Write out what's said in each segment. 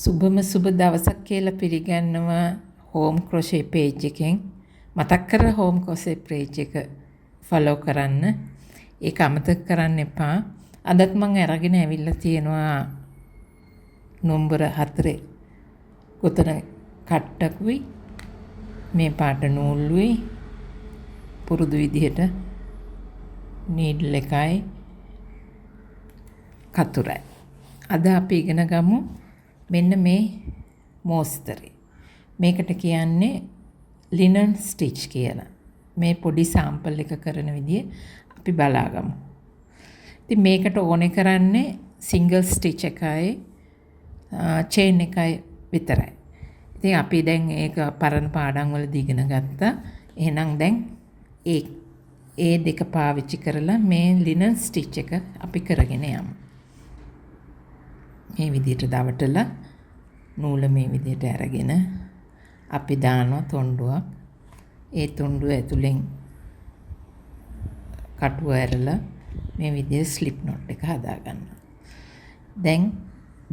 සුබම සුබ දවසක් කියලා පිළිගන්නවා හෝම් ක්‍රොෂේ පේජ් එකෙන්. මතක් කරලා හෝම් ක්‍රොෂේ පේජ් එක ෆලෝ කරන්න. ඒක අමතක කරන්න එපා. අදත් මම අරගෙන ඇවිල්ලා තියෙනවා නම්බර 4 කොතන කට්ටකුයි මේ පාට නූල්ුයි පුරුදු විදිහට නීඩල් එකයි කතුරයි. අද අපි ඉගෙන ගමු මෙන්න මේ මෝස්තරේ. මේකට කියන්නේ ලිනන් ස්ටිච් කියලා. මේ පොඩි සාම්පල් එක කරන විදිය අපි බලාගමු. ඉතින් මේකට ඕනේ කරන්නේ සිංගල් ස්ටිච් එකයි චේන් එකයි විතරයි. ඉතින් අපි දැන් ඒක පරණ පාඩම් වලදී ඉගෙන ගත්තා. එහෙනම් දැන් ඒ දෙක පාවිච්චි කරලා මේ ලිනන් ස්ටිච් එක අපි කරගෙන යමු. මේ විදිහට දවටලා නූල මේ විදිහට අරගෙන අපි දානවා තොණ්ඩුවක්. ඒ තොණ්ඩුව ඇතුලෙන් කටුව ඇරලා මේ විදිහේ ස්ලිප් knot එක හදා ගන්නවා. දැන්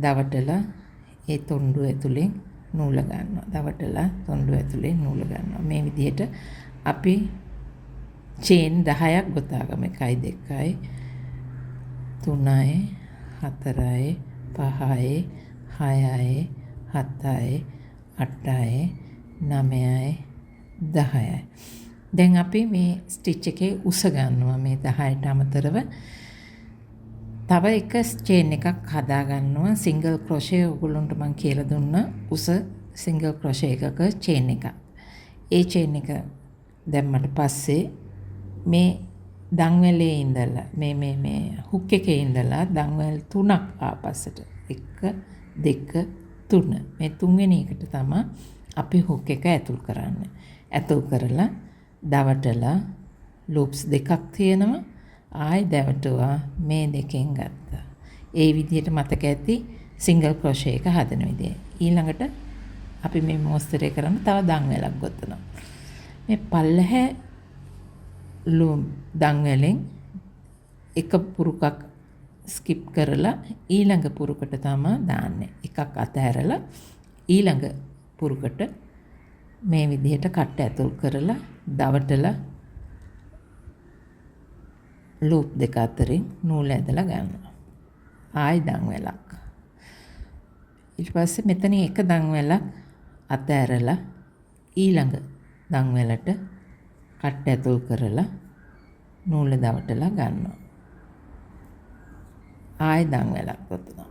දවටලා ඒ තොණ්ඩුව ඇතුලෙන් නූල ගන්නවා. දවටලා තොණ්ඩුව ඇතුලෙන් නූල ගන්නවා. මේ විදිහට අපි චේන් 10ක් ගොතාගමු. 1 2යි 3යි 4යි 5යි 6යි 7යි 8යි 9යි 10යි. දැන් අපි මේ ස්ටිච් එකේ උස ගන්නවා. මේ 10ට අමතරව තව එක චේන් එකක් හදා ගන්නවා. සිංගල් ක්‍රොෂේ ඔයගොල්ලන්ට මම කියලා දුන්නා උස සිංගල් ක්‍රොෂේ එකක චේන් එකක්. ඒ චේන් එක දැම්මට පස්සේ මේ දන්වැලේ ඉඳලා මේ හුක් එකේ ඉඳලා දන්වැල් 3ක් ආපස්සට 1 2 3 මේ තුන්වෙනි එකට තමයි අපි හුක් එක ඇතුල් කරන්නේ. ඇතුල් කරලා දවටලා ලූප්ස් දෙකක් තියෙනවා. ආයි දවටුවා මේ දෙකෙන් ගත්තා. ඒ විදිහට මතක ඇති සිංගල් ක්‍රොෂේ එක හදන විදිය. ඊළඟට අපි මේ මොස්තරේ කරන තව දන්වැලක් ගොතනවා. මේ පල්ලහැ දන්වැලෙන් එක පුරුකක් ස්කිප් කරලා ඊළඟ පුරුකට තමයි දාන්නේ. එකක් අතහැරලා ඊළඟ පුරුකට මේ විදිහට කට්ට ඇතුල් කරලා දවටලා ලූප් දෙක අතරින් නූල ඇදලා ගන්නවා. ආයි දන්වැලක්. ඊට පස්සේ මෙතන එක දන්වැලක් අතහැරලා ඊළඟ දන්වැලට කට්ට ඇතුල් කරලා නූල දවටලා ගන්නවා. ආයි දන්වැලක් ගොතනවා.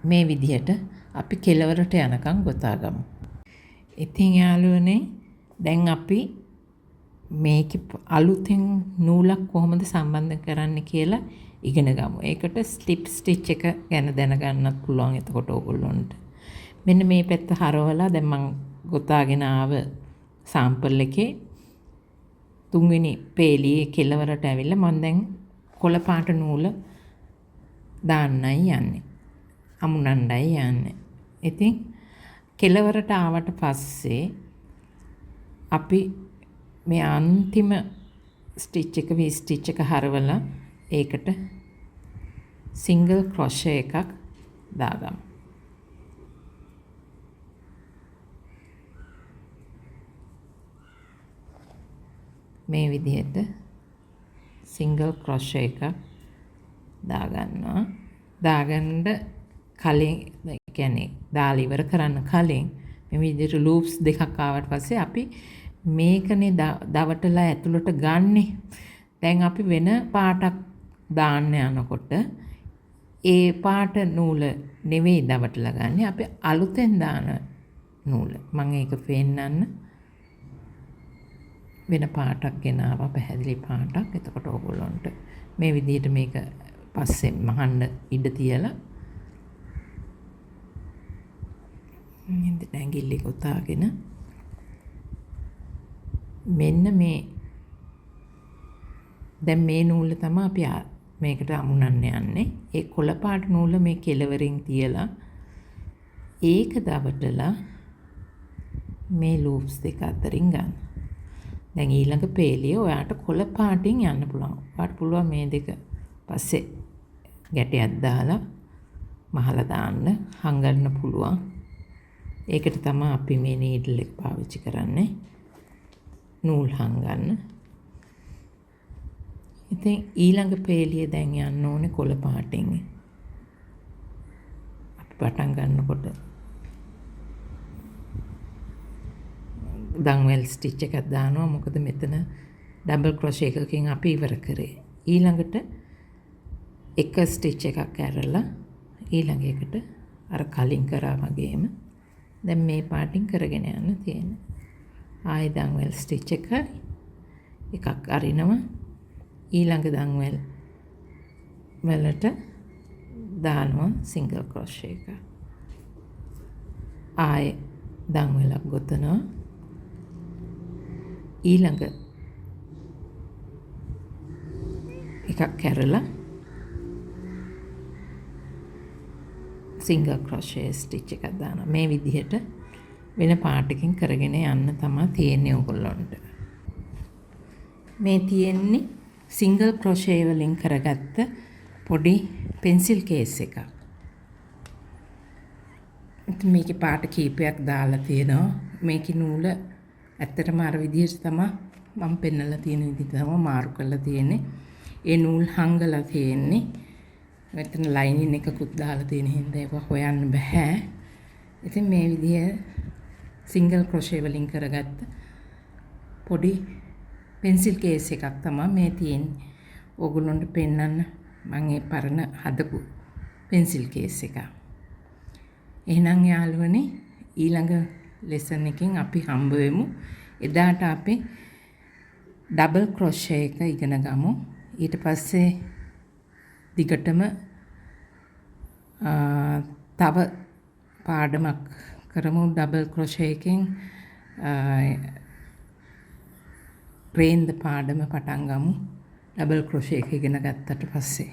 මේ විදිහට අපි කෙලවරට යනකම් ගොතා ගමු. ඉතින් යාළුවනේ දැන් අපි මේක අලුතෙන් නූලක් කොහොමද සම්බන්ධ කරන්න කියලා ඉගෙන ගමු. ඒකට ස්ලිප් ස්ටිච් එක ගැන දැනගන්නත් පුළුවන් එතකොට ඕගොල්ලොන්ට. මෙන්න මේ පැත්ත හරවලා දැන් මම ගොතාගෙන ආව සාම්පල් එකේ තුන්වෙනි පේලියේ කෙලවරට ඇවිල්ලා මම දැන් කොළ පාට නූල දාන්නයි යන්නේ. අමුණන්නයි යන්නේ. ඉතින් කෙලවරට ආවට පස්සේ අපි මේ අන්තිම ස්ටිච් එක වී ස්ටිච් එක හරවලා ඒකට සිංගල් ක්‍රොෂේ එකක් දාගමු. මේ විදිහට සිංගල් ක්‍රොෂේ එකක් දාගන්නවා. දාගන්න කලින් කියන්නේ දාලා ඉවර කරන්න කලින් මේ විදිහට ලූප්ස් දෙකක් ආවට පස්සේ අපි මේකනේ දවටලා ඇතුළට ගන්නෙ. දැන් අපි වෙන පාටක් දාන්න යනකොට ඒ පාට නූල නෙවෙයි දවටලා ගන්නෙ. අපි අලුතෙන් දාන නූල. මම ඒක පෙන්නන්න වෙන පාටක් ගෙනාවා පැහැදිලි පාටක්. එතකොට ඕගොල්ලන්ට මේ විදිහට මේක පස්සේ මහන්න ඉඩ තියලා ඇඟිල්ල ගොතාගෙන මෙන්න මේ දැන් මේ නූල තමයි අපි මේකට අමුණන්න යන්නේ. ඒ කොළ පාට නූල මේ කෙලවරින් තියලා ඒක දවටලා මේ ලූප්ස් දෙක අතරින් ගන්න. දැන් ඊළඟ පේලිය ඔයාට කොළ පාටින් යන්න පුළුවන්. ඔයාට පුළුවන් මේ දෙක පස්සේ ගැටයක් දාලා මහලා දාන්න හංගන්න පුළුවන්. ඒකට තමයි අපි මේ නීඩල් එක පාවිච්චි කරන්නේ. නූල් හංගන්න. ඉතින් ඊළඟ පේලිය දැන් යන්න ඕනේ කොළ පාටින්. අපි පටන් ගන්නකොට දන්වැල් ස්ටිච් එකක් දානවා. මොකද මෙතන ඩබල් ක්‍රොෂේ එකකින් අපි ඉවර කරේ. ඊළඟට එක ස්ටිච් එකක් ඇරලා ඊළඟ එකට අර කලින් කරා වගේම දැන් මේ පාටින් කරගෙන යන්න තියෙනවා. ආයෙ දන්වැල් ස්ටිච් එකක් අරිනවා. ඊළඟ දන්වැල් වලට දානවා සිංගල් ක්‍රොෂේ එක. ආයෙ දන්වැලක් ගොතනවා. ඊළඟ එකක් කැරලා සිංගල් ක්‍රොෂේ ස්ටිච් එකක් දානවා. මේ විදිහට වෙන පාටකින් කරගෙන යන්න තමයි තියෙන්නේ ඔයගොල්ලන්ට. මේ තියෙන්නේ සිංගල් ක්‍රොෂේ වලින් කරගත්ත පොඩි පෙන්සිල් කේස් එකක්. ඉතින් මේකේ පාට කීපයක් දාලා තියෙනවා. මේකේ නූල ඇත්තටම අර විදිහට තමයි මම පෙන්නලා තියෙන විදිහට තමයි මාරු කරලා තියෙන්නේ. ඒ නූල් හංගලා තියෙන්නේ. මෙතන ලයිනින් එකකුත් දාලා තියෙන හින්දා ඒක හොයන්න බෑ. ඉතින් මේ විදිහ සිංගල් ක්‍රොෂේ වලින් කරගත්ත පොඩි පෙන්සිල් කේස් එකක් තමයි මේ තියෙන්නේ. ඕගොල්ලන්ට පෙන්නන්න මම ඒ පරණ හදපු පෙන්සිල් කේස් එක. එහෙනම් යාළුවනේ ඊළඟ ලෙසන් එකෙන් අපි හම්බ වෙමු. එදාට අපි ඩබල් ක්‍රොෂේ එක ඉගෙන ගමු. ඊට පස්සේ දිගටම තව පාඩමක් කරමු ඩබල් ක්‍රොෂේ එකෙන් රේන්ද පාඩම පටන් ගමු. ඩබල් ක්‍රොෂේ එක ඉගෙන ගත්තට පස්සේ